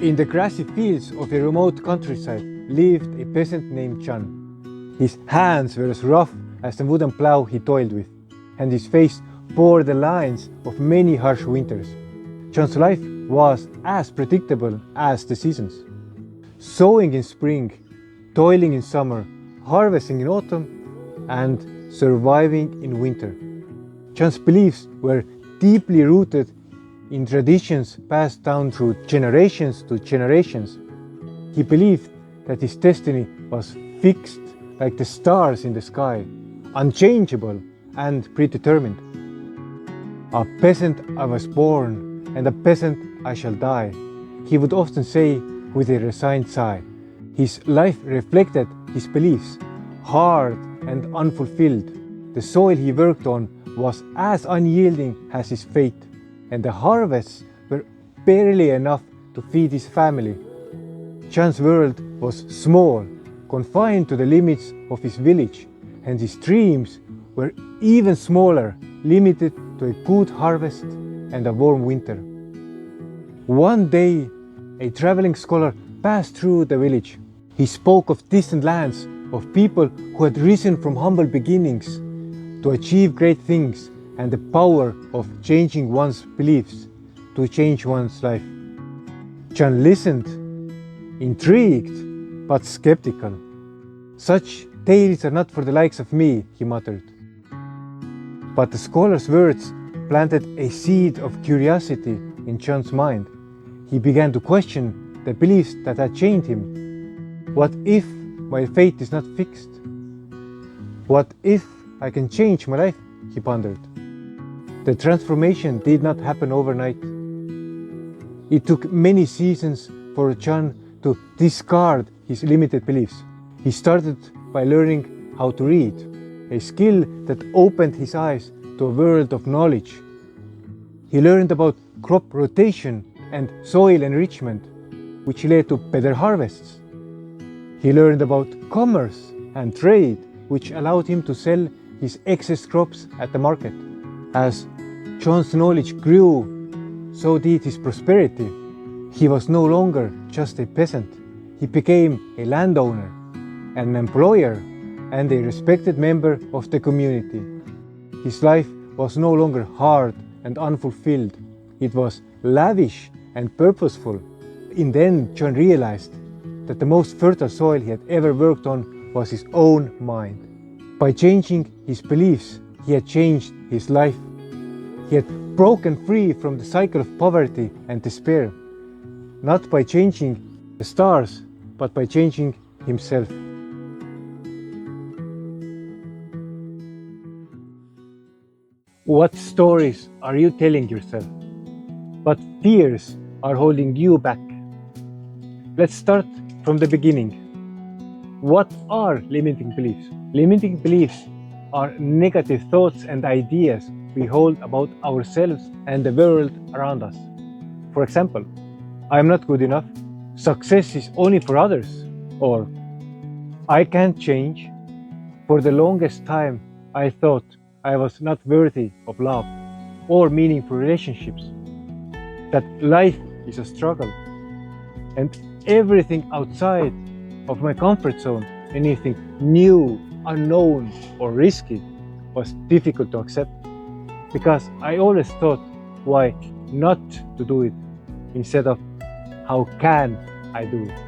In the grassy fields of a remote countryside lived a peasant named John. His hands were as rough as the wooden plough he toiled with, and his face bore the lines of many harsh winters. John's life was as predictable as the seasons. Sowing in spring, toiling in summer, harvesting in autumn, and surviving in winter. John's beliefs were deeply rooted in traditions passed down through generations to generations. He believed that his destiny was fixed like the stars in the sky, unchangeable and predetermined. A peasant I was born, and a peasant I shall die, he would often say with a resigned sigh. His life reflected his beliefs, hard and unfulfilled. The soil he worked on was as unyielding as his fate, and the harvests were barely enough to feed his family. John's world was small, confined to the limits of his village, and his dreams were even smaller, limited to a good harvest and a warm winter. One day, a traveling scholar passed through the village. He spoke of distant lands, of people who had risen from humble beginnings to achieve great things, and the power of changing one's beliefs to change one's life. John listened, intrigued, but skeptical. "Such tales are not for the likes of me," he muttered. But the scholar's words planted a seed of curiosity in John's mind. He began to question the beliefs that had chained him. What if my fate is not fixed? What if I can change my life? He pondered. The transformation did not happen overnight. It took many seasons for John to discard his limited beliefs. He started by learning how to read, a skill that opened his eyes to a world of knowledge. He learned about crop rotation and soil enrichment, which led to better harvests. He learned about commerce and trade, which allowed him to sell his excess crops at the market. As John's knowledge grew, so did his prosperity. He was no longer just a peasant. He became a landowner, an employer, and a respected member of the community. His life was no longer hard and unfulfilled. It was lavish and purposeful. In the end, John realized that the most fertile soil he had ever worked on was his own mind. By changing his beliefs, he had changed his life. He had broken free from the cycle of poverty and despair, not by changing the stars, but by changing himself. What stories are you telling yourself? What fears are holding you back? Let's start from the beginning. What are limiting beliefs? Limiting beliefs are negative thoughts and ideas we hold about ourselves and the world around us. For example, I am not good enough, success is only for others, or I can't change. For the longest time, I thought I was not worthy of love or meaningful relationships, that life is a struggle, and everything outside of my comfort zone, anything new, unknown, or risky, was difficult to accept, because I always thought, why not to do it, instead of how can I do it?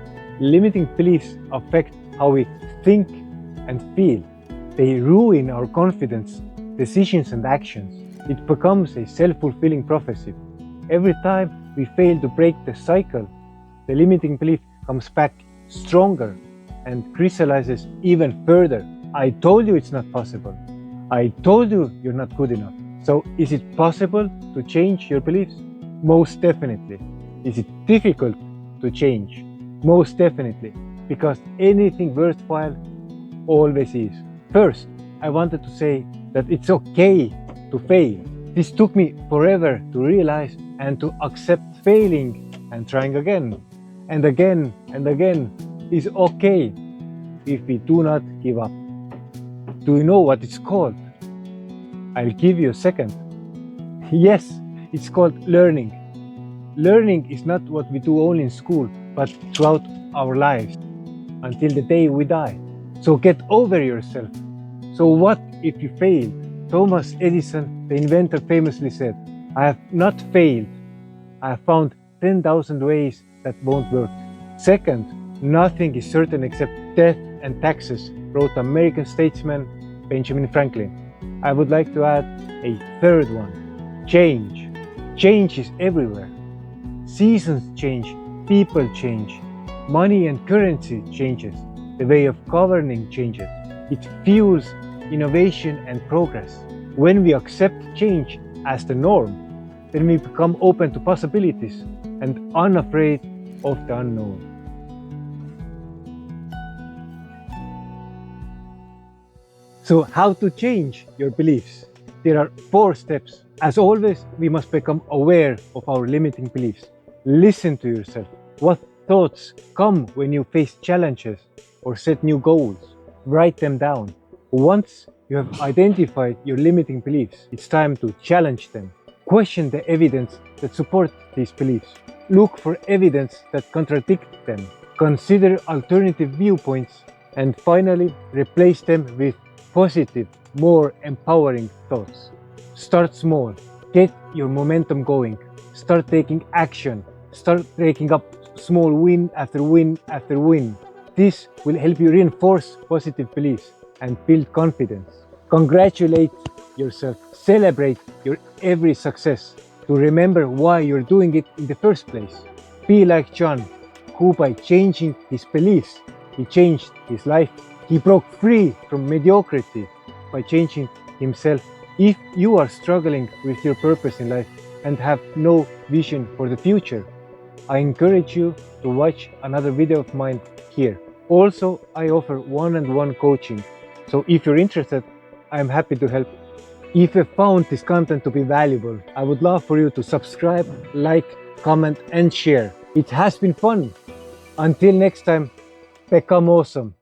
Limiting beliefs affect how we think and feel. They ruin our confidence, decisions, and actions. It becomes a self-fulfilling prophecy. Every time we fail to break the cycle, the limiting belief comes back stronger and crystallizes even further. I told you it's not possible. I told you you're not good enough. So is it possible to change your beliefs? Most definitely. Is it difficult to change? Most definitely. Because anything worthwhile always is. First, I wanted to say that it's okay to fail. This took me forever to realize and to accept failing and trying again and again and again is okay if we do not give up. Do you know what it's called? I'll give you a second. Yes, it's called learning. Learning is not what we do only in school, but throughout our lives, until the day we die. So get over yourself. So what if you failed? Thomas Edison, the inventor, famously said, "I have not failed. I have found 10,000 ways that won't work." Second, nothing is certain except death and taxes, wrote American statesman Benjamin Franklin. I would like to add a third one: change. Change is everywhere. Seasons change, people change, money and currency changes, the way of governing changes. It fuels innovation and progress. When we accept change as the norm, then we become open to possibilities and unafraid of the unknown. So, how to change your beliefs? There are 4 steps. As always, we must become aware of our limiting beliefs. Listen to yourself. What thoughts come when you face challenges or set new goals? Write them down. Once you have identified your limiting beliefs, it's time to challenge them. Question the evidence that supports these beliefs. Look for evidence that contradicts them. Consider alternative viewpoints. And finally, replace them with positive, more empowering thoughts. Start small. Get your momentum going. Start taking action. Start breaking up small win after win after win. This will help you reinforce positive beliefs and build confidence. Congratulate yourself. Celebrate your every success to remember why you're doing it in the first place. Be like John, who by changing his beliefs, he changed his life. He broke free from mediocrity by changing himself. If you are struggling with your purpose in life and have no vision for the future, I encourage you to watch another video of mine here. Also, I offer one-on-one coaching. So if you're interested, I am happy to help. If you found this content to be valuable, I would love for you to subscribe, like, comment, and share. It has been fun. Until next time, become awesome.